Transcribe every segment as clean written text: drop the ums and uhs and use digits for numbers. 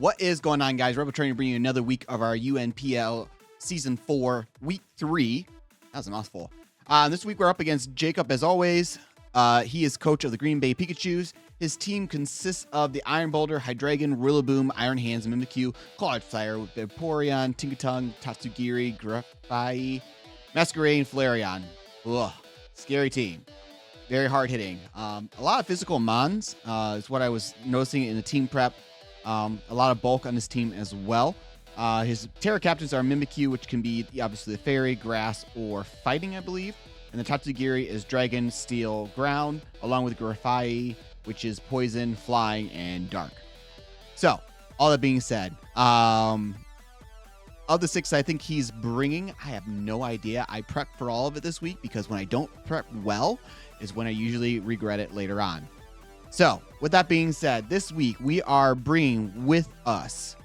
What is going on, guys? Rebeltrainer bringing you another week of our UNPL Season 4, Week 3. That was a mouthful. This week we're up against Jacob, as always. He is coach of the Green Bay Pikachus. His team consists of the Iron Boulder, Hydreigon, Rillaboom, Iron Hands, Mimikyu, Cloudfire, Vaporeon, Tinkaton, Tatsugiri, Grafai, Masquerain, and Flareon. Ugh, scary team. Very hard hitting. A lot of physical mons is what I was noticing in the team prep. A lot of bulk on this team as well. His Terra Captains are Mimikyu, which can be obviously the Fairy, Grass, or Fighting, I believe. And the Tatsugiri is Dragon, Steel, Ground, along with Grafai, which is Poison, Flying, and Dark. So, all that being said, of the 6 I think he's bringing, I have no idea. I prepped for all of it this week because when I don't prep well is when I usually regret it later on. So, with that being said, this week we are bringing with us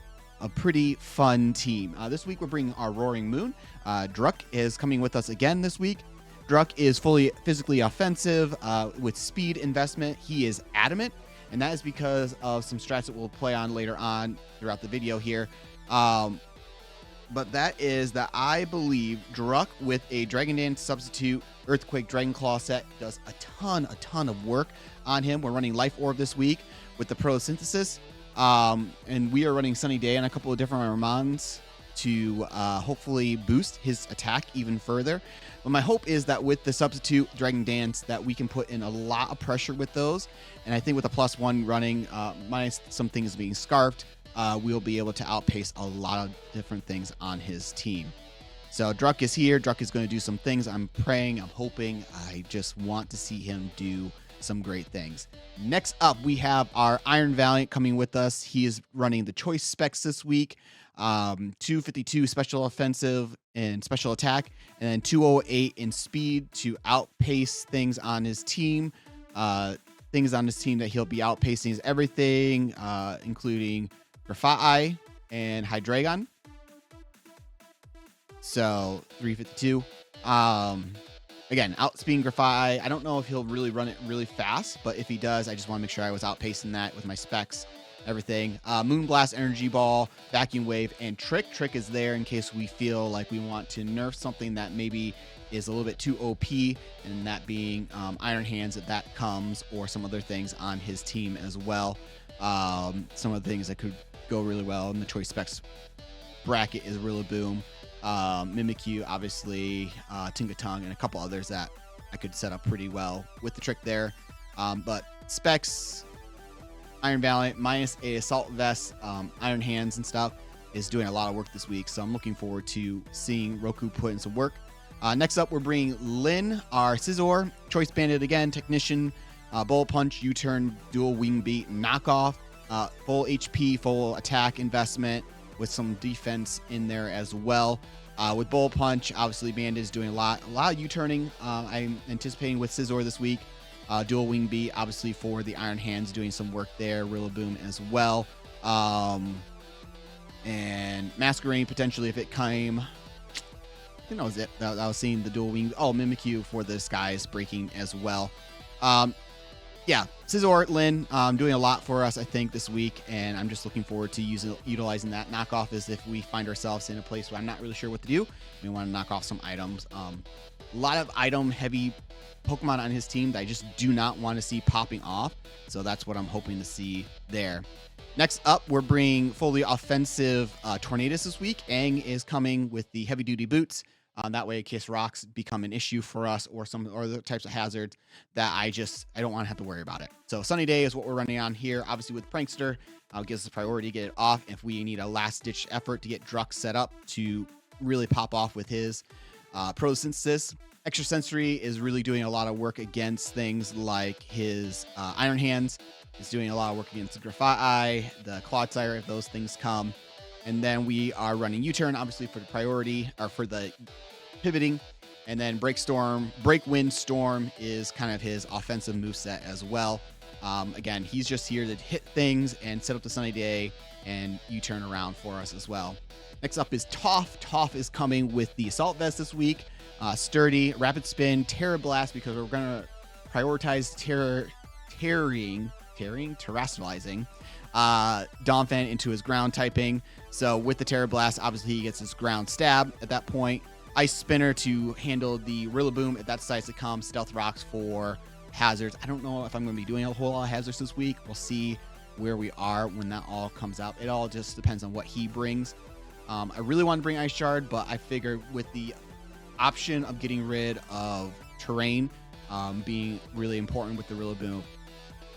a pretty fun team. This week we're bringing our Roaring Moon. Druck is coming with us again this week. Druck is fully physically offensive with speed investment. He is adamant, and that is because of some strats that we'll play on later on throughout the video here. But that is that I believe Druck with a Dragon Dance substitute Earthquake Dragon Claw set does a ton of work on him. We're running Life Orb this week with the Photosynthesis. And we are running Sunny Day on a couple of different Armans to hopefully boost his attack even further. But my hope is that with the substitute Dragon Dance that we can put in a lot of pressure with those. And I think with a +1 running, minus some things being scarfed, we'll be able to outpace a lot of different things on his team. So Druck is here. Druck is going to do some things. I'm praying, I'm hoping. I just want to see him do some great things. Next up, we have our Iron Valiant coming with us. He is running the choice specs this week. 252 special offensive and special attack, and then 208 in speed to outpace things on his team. Things on his team that he'll be outpacing is everything, including Grafai and Hydreigon. So 352. Again, outspeeding Grafai. I don't know if he'll really run it really fast, but if he does, I just want to make sure I was outpacing that with my specs, everything. Moonblast, Energy Ball, Vacuum Wave, and Trick. Trick is there in case we feel like we want to nerf something that maybe is a little bit too OP, and that being Iron Hands if that comes, or some other things on his team as well. Some of the things that could go really well in the choice specs bracket is Rillaboom, Mimikyu, obviously, Tinkaton, and a couple others that I could set up pretty well with the trick there. But specs, Iron Valiant minus a Assault Vest, Iron Hands and stuff is doing a lot of work this week. So I'm looking forward to seeing Roku put in some work. Next up, we're bringing Lin, our Scizor, Choice Bandit again, Technician, Bullet Punch, U-Turn, Dual Wing Beat, Knockoff, full HP, full attack investment with some defense in there as well. With Bullet Punch, obviously Bandit is doing a lot of U-turning. I'm anticipating with Scizor this week. Dual Wing Beat, obviously for the Iron Hands, doing some work there. Rillaboom as well. And Masquerain potentially if it came. I think that was it. I was seeing the Dual Wing. Oh, Mimikyu for the Skies breaking as well. Yeah, Scizor, Lin, doing a lot for us, I think, this week, and I'm just looking forward to utilizing that. Knockoff is if we find ourselves in a place where I'm not really sure what to do. We want to knock off some items. A lot of item-heavy Pokemon on his team that I just do not want to see popping off, so that's what I'm hoping to see there. Next up, we're bringing fully offensive Tornadus this week. Aang is coming with the heavy-duty boots. That way, in case rocks become an issue for us or some other types of hazards that I don't want to have to worry about it. So Sunny Day is what we're running on here. Obviously with Prankster, gives us a priority to get it off if we need a last-ditch effort to get Druck set up to really pop off with his Photosynthesis. Extrasensory is really doing a lot of work against things like his Iron Hands. It's doing a lot of work against the Grafai, the Clodsire if those things come. And then we are running U-Turn, obviously, for the priority, or for the pivoting. And then Break Wind Storm is kind of his offensive moveset as well. Again, he's just here to hit things and set up the Sunny Day and U-Turn around for us as well. Next up is Toph. Toph is coming with the Assault Vest this week. Sturdy, Rapid Spin, Terra Blast, because we're going to prioritize terrestrializing. Donphan into his ground typing. So with the Terra Blast, obviously he gets his ground stab at that point. Ice Spinner to handle the Rillaboom if that decides to come. Stealth Rocks for hazards. I don't know if I'm going to be doing a whole lot of hazards this week. We'll see where we are when that all comes out. It all just depends on what he brings. I really want to bring Ice Shard, but I figure with the option of getting rid of terrain being really important with the Rillaboom,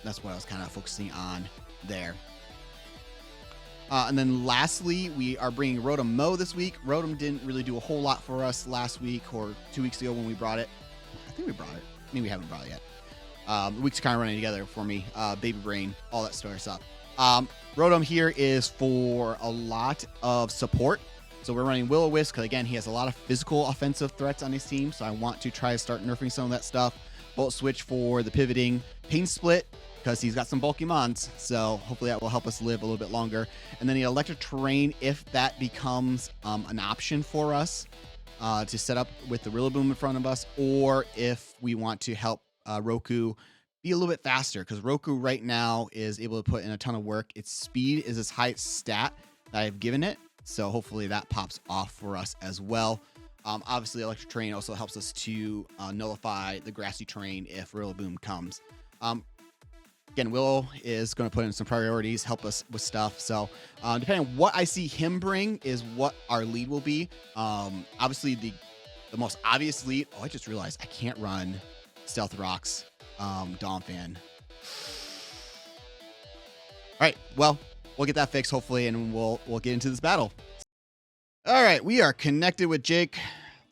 that's what I was kind of focusing on there. And then lastly, we are bringing Rotom Mow this week. Rotom didn't really do a whole lot for us last week or 2 weeks ago when we brought it. I think we brought it. Maybe we haven't brought it yet. The weeks are kind of running together for me. Baby brain, all that sort of stuff. Rotom here is for a lot of support. So we're running Will-O-Wisp because, again, he has a lot of physical offensive threats on his team. So I want to try to start nerfing some of that stuff. Volt Switch for the pivoting. Pain Split because he's got some bulky mons. So hopefully that will help us live a little bit longer. And then the Electric Terrain, if that becomes an option for us to set up with the Rillaboom in front of us, or if we want to help Roku be a little bit faster, because Roku right now is able to put in a ton of work. Its speed is its highest stat that I've given it. So hopefully that pops off for us as well. Obviously, Electric Terrain also helps us to nullify the grassy terrain if Rillaboom comes. Again, Willow is going to put in some priorities, help us with stuff. So depending on what I see him bring is what our lead will be. Obviously, the most obvious lead. Oh, I just realized I can't run Stealth Rocks Donphan. All right, well, we'll get that fixed hopefully, and we'll get into this battle. All right, we are connected with Jake.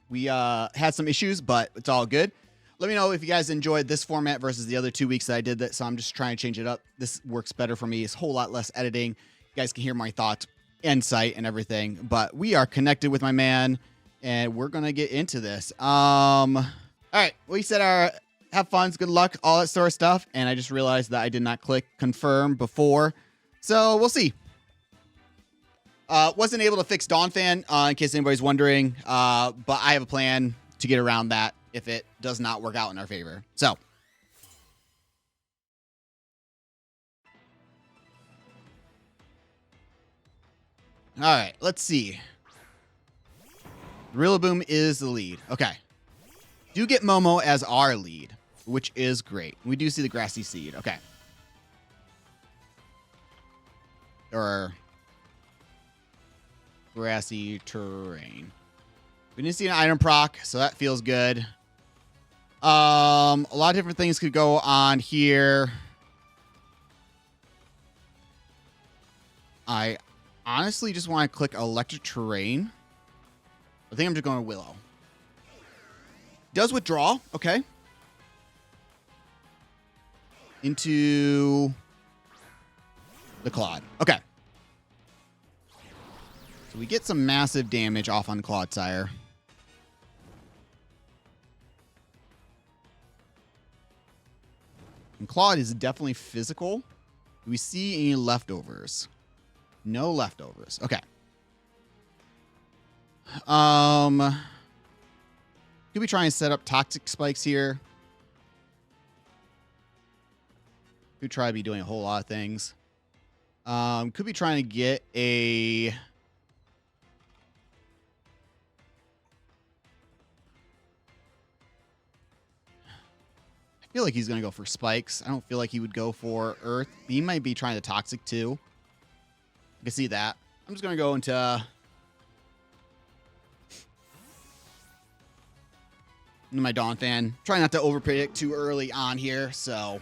We had some issues, but it's all good. Let me know if you guys enjoyed this format versus the other 2 weeks that I did that. So I'm just trying to change it up. This works better for me. It's a whole lot less editing. You guys can hear my thoughts, insight, and everything. But we are connected with my man, and we're gonna get into this. All right, we said our have fun, good luck, all that sort of stuff. And I just realized that I did not click confirm before, so we'll see. Wasn't able to fix Donphan, in case anybody's wondering, but I have a plan to get around that if it does not work out in our favor. So, all right, let's see. Rillaboom is the lead. Okay. Do get Momo as our lead, which is great. We do see the Grassy Seed. Okay. Or Grassy Terrain. We didn't see an item proc, so that feels good. A lot of different things could go on here. I honestly just want to click Electric Terrain. I think I'm just going to Willow. Does withdraw. Okay. Into the Claude. Okay. So we get some massive damage off on Clodsire. And Claude is definitely physical. Do we see any leftovers? No leftovers. Okay. Could we try and set up toxic spikes here? Could try to be doing a whole lot of things. Could be trying to get a... I feel like he's going to go for spikes. I don't feel like he would go for earth. He might be trying to toxic too. I can see that. I'm just going to go into my Donphan. Try not to overpredict too early on here, so...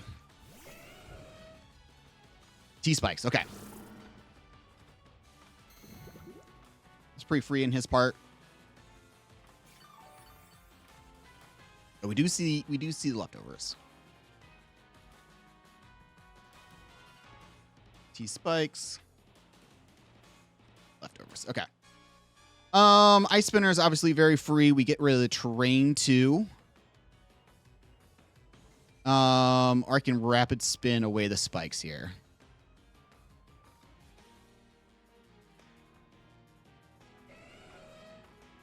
T-spikes, okay. It's pretty free in his part. But we do see the leftovers. T-spikes. Leftovers, okay. Ice Spinner is obviously very free. We get rid of the terrain too. Or I can rapid spin away the spikes here.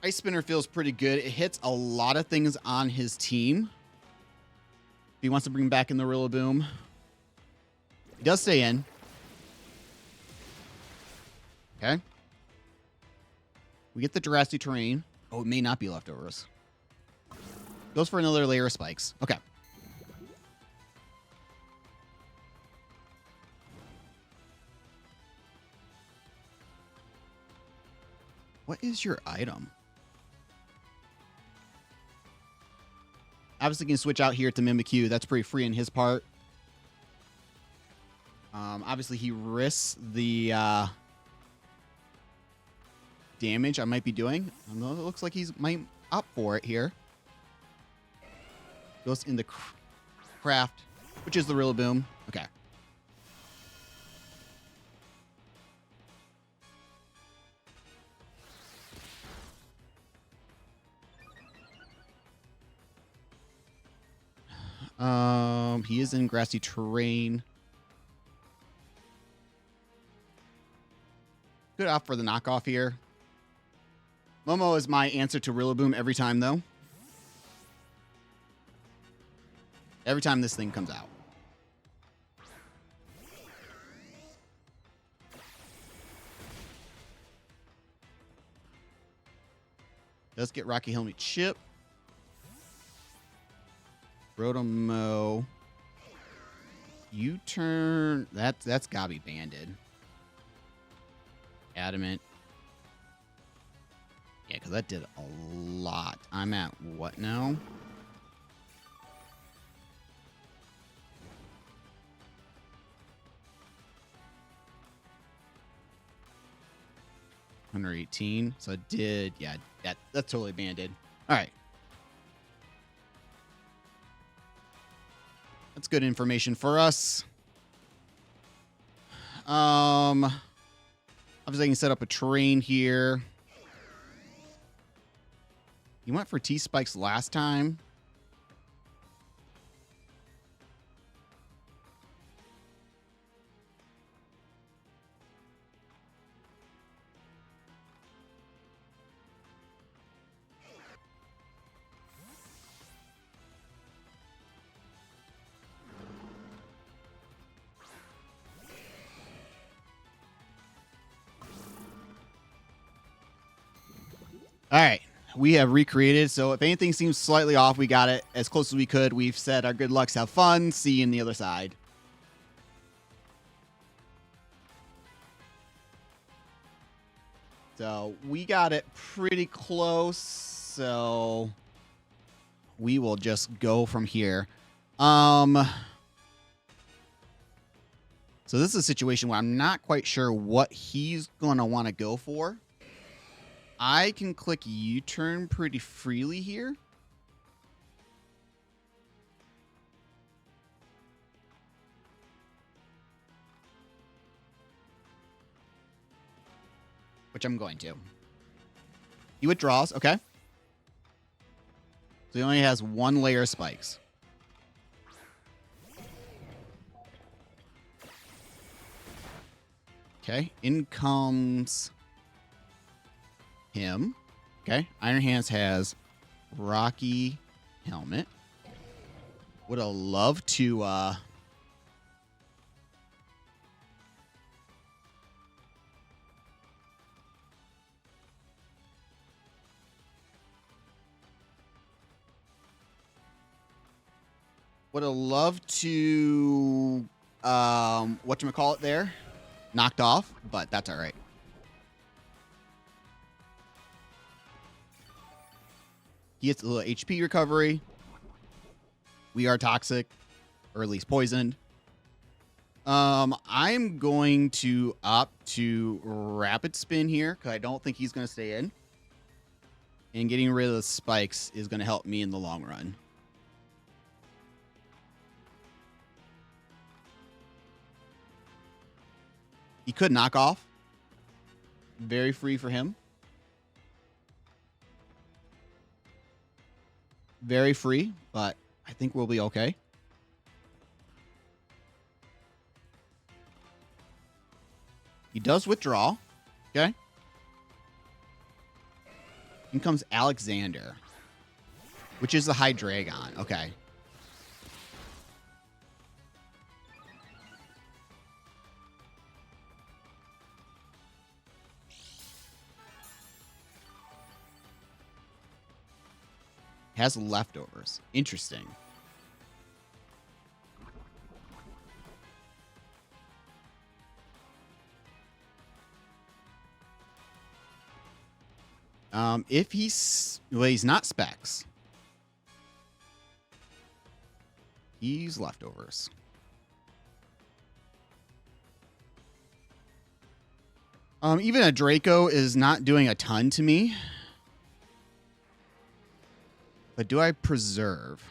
Ice Spinner feels pretty good. It hits a lot of things on his team. If he wants to bring back in the Rillaboom. He does stay in. Okay. We get the Jurassic terrain. Oh, it may not be leftovers. Goes for another layer of spikes. Okay. What is your item? Obviously, can switch out here to Mimikyu. That's pretty free in his part. Obviously, he risks the damage I might be doing. It looks like he's might up for it here. Goes in the craft, which is the Rillaboom. Okay. He is in grassy terrain. Good opt for the knockoff here. Momo is my answer to Rillaboom every time, though. Every time this thing comes out. Does get Rocky Helmet Chip. Rotomo. U-turn. That's gotta be banded. Adamant. Yeah, because that did a lot. I'm at what now? $118. So it did, yeah, that's totally banded. All right. That's good information for us. Obviously I can set up a terrain here. You went for T-Spikes last time. All right. We have recreated. So if anything seems slightly off, we got it as close as we could. We've said our good lucks, have fun. See you on the other side. So we got it pretty close. So we will just go from here. So this is a situation where I'm not quite sure what he's going to want to go for. I can click U-turn pretty freely here. Which I'm going to. He withdraws. Okay. So he only has one layer of spikes. Okay. In comes him. Okay. Iron Hands has Rocky Helmet. Would have loved to whatchamacallit there? Knocked off, but that's all right. He gets a little HP recovery. We are toxic, or at least poisoned. I'm going to opt to rapid spin here because I don't think he's going to stay in. And getting rid of the spikes is going to help me in the long run. He could knock off. Very free for him. Very free, but I think we'll be okay. He does withdraw. Okay. In comes Alexander, which is the Hydreigon. Okay. Has leftovers. Interesting. If he's not specs. He's leftovers. Even a Draco is not doing a ton to me. But do I preserve?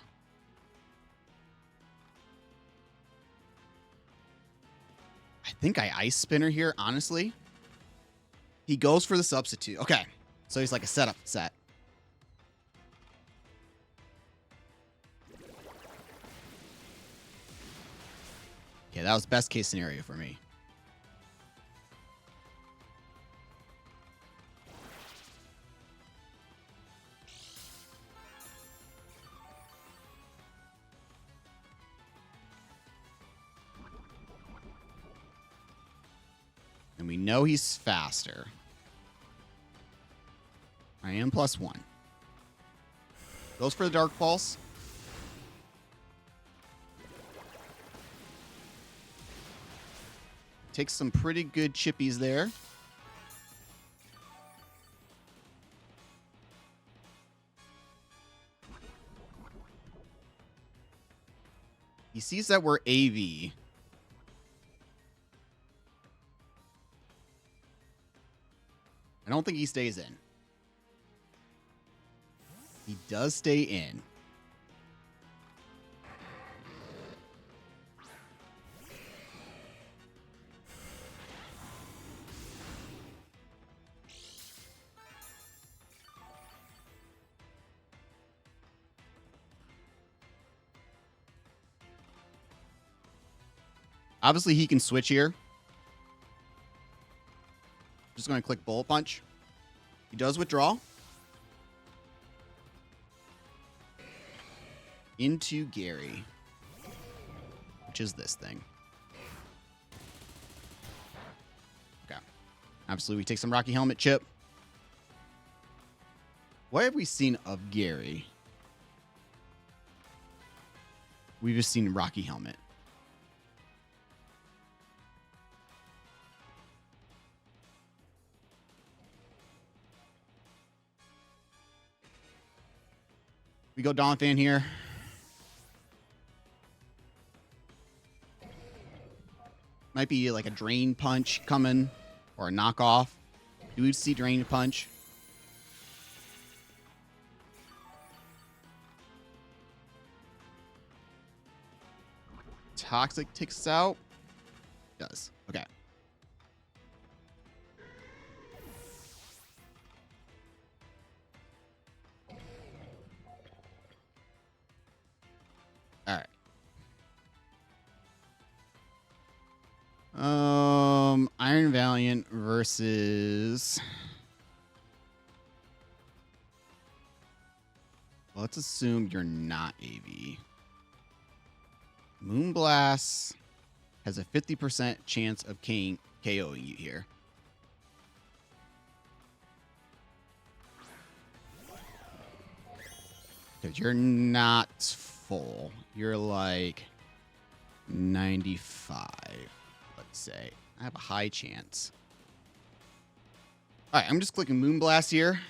I think I Ice Spinner here, honestly. He goes for the substitute. Okay. So he's like a setup set. Okay, that was best case scenario for me. And we know he's faster. I am +1. Goes for the Dark Pulse. Takes some pretty good chippies there. He sees that we're AV. I don't think he stays in. He does stay in. Obviously, he can switch here. Just going to click Bullet Punch. He does withdraw. Into Gary. Which is this thing. Okay. Absolutely. We take some Rocky Helmet chip. What have we seen of Gary? We've just seen Rocky Helmet. We go Donphan here. Might be like a Drain Punch coming or a knockoff. Do we see Drain Punch? Toxic takes out. Does. Okay. All right. Iron Valiant versus. Well, let's assume you're not AV. Moonblast has a 50% chance of KOing you here. Because you're not full. You're like 95, let's say. I have a high chance. All right, I'm just clicking Moonblast here.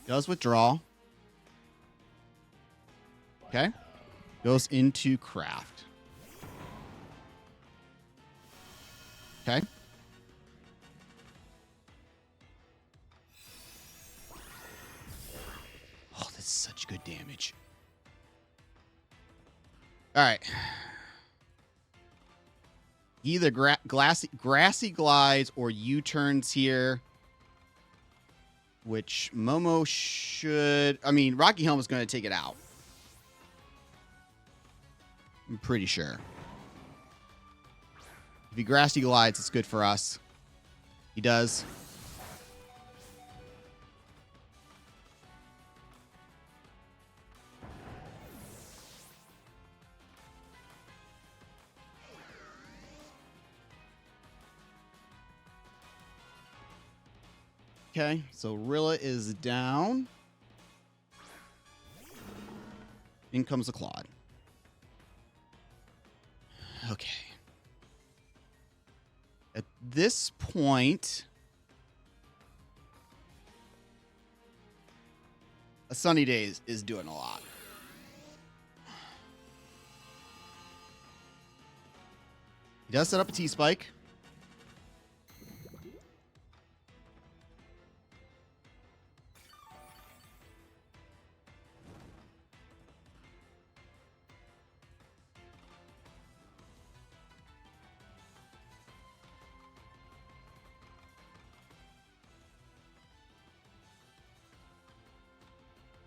Does withdraw. Okay. Goes into Craft. Okay. Oh, that's such good damage. All right. Either grassy glides or U-turns here. Which Momo should... I mean, Rocky Helm is going to take it out. I'm pretty sure. If he grassy glides, it's good for us. He does. Okay, so Rilla is down. In comes the Claude. Okay. At this point, a Sunny Day is doing a lot. He does set up a T-Spike.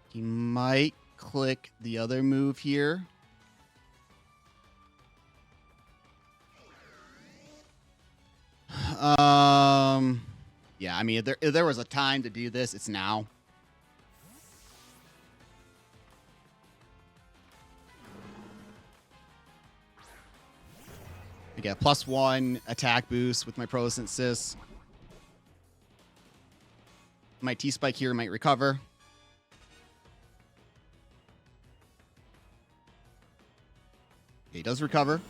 He might click the other move here. Yeah, I mean, if there was a time to do this, it's now. I get +1 attack boost with my Prosynthesis. My T-Spike here might recover. Okay, he does recover.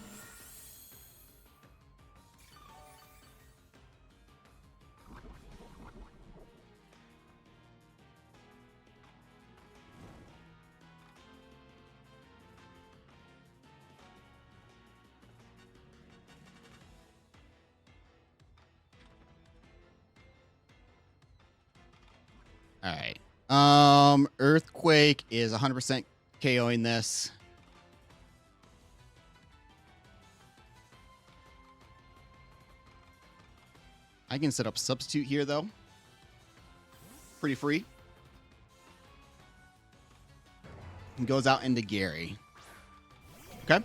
All right. Earthquake is 100% KOing this. I can set up substitute here though. Pretty free. And goes out into Gary. Okay.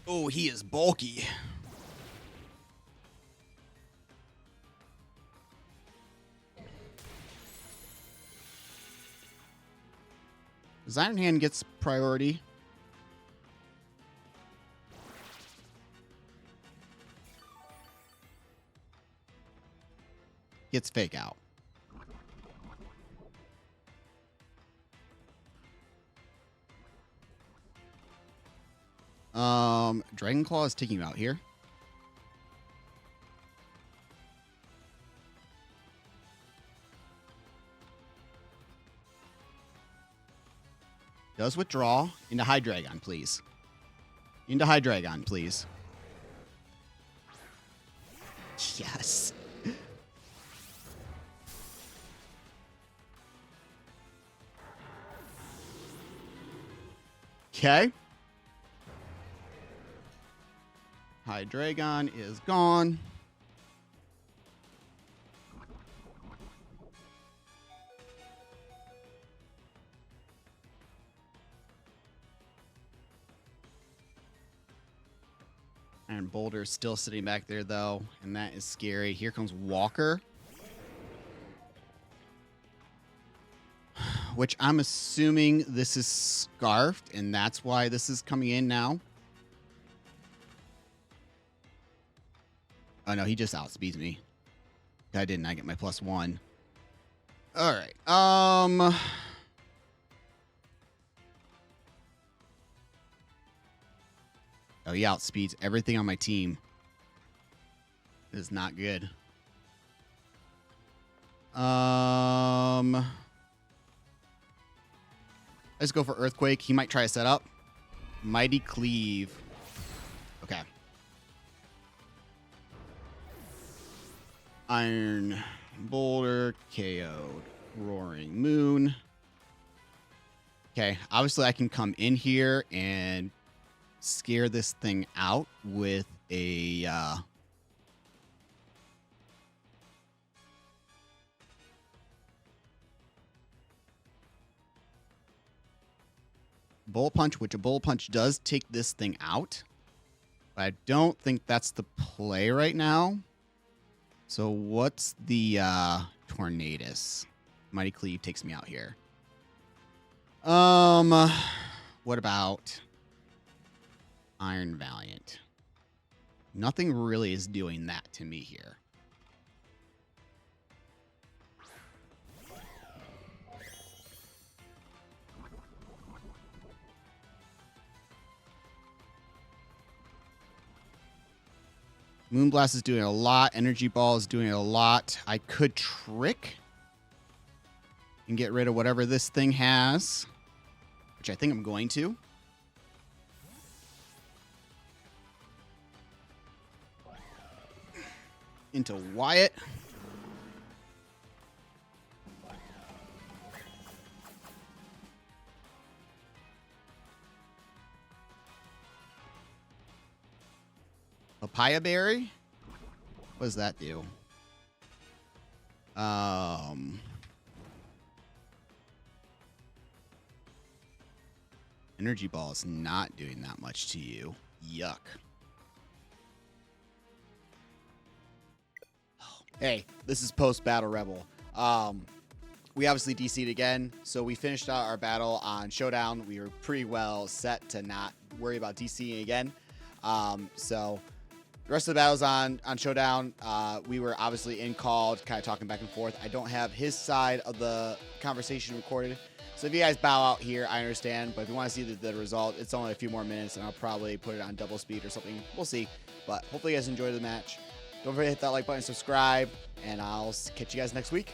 Oh, he is bulky. His Iron Hand gets priority. Gets Fake Out. Dragon Claw is taking him out here. Does withdraw into Hydreigon, please. Into Hydreigon, please. Yes. Okay. Hydreigon is gone. Iron Boulder is still sitting back there, though, and that is scary. Here comes Walker. Which I'm assuming this is Scarfed, and that's why this is coming in now. Oh, no, he just outspeeds me. I didn't. I get my +1. All right. Oh, he outspeeds everything on my team. This is not good. Let's go for Earthquake. He might try to set up. Mighty Cleave. Okay. Iron Boulder KO'd. Roaring Moon. Okay, obviously I can come in here and scare this thing out with a Bullet Punch, which a Bullet Punch does take this thing out. But I don't think that's the play right now. So what's the Tornadus? Mighty Cleave takes me out here. What about Iron Valiant? Nothing really is doing that to me here. Moonblast is doing a lot. Energy Ball is doing a lot. I could Trick and get rid of whatever this thing has, which I think I'm going to. Into Wyatt. Papaya Berry? What does that do? Energy Ball is not doing that much to you. Yuck. Hey, this is post-battle Rebel. We obviously DC'd again, so we finished out our battle on Showdown. We were pretty well set to not worry about DCing again. So the rest of the battles on Showdown, we were obviously in called, kind of talking back and forth. I don't have his side of the conversation recorded. So if you guys bow out here, I understand. But if you want to see the result, it's only a few more minutes, and I'll probably put it on double speed or something. We'll see. But hopefully you guys enjoyed the match. Don't forget to hit that like button, subscribe, and I'll catch you guys next week.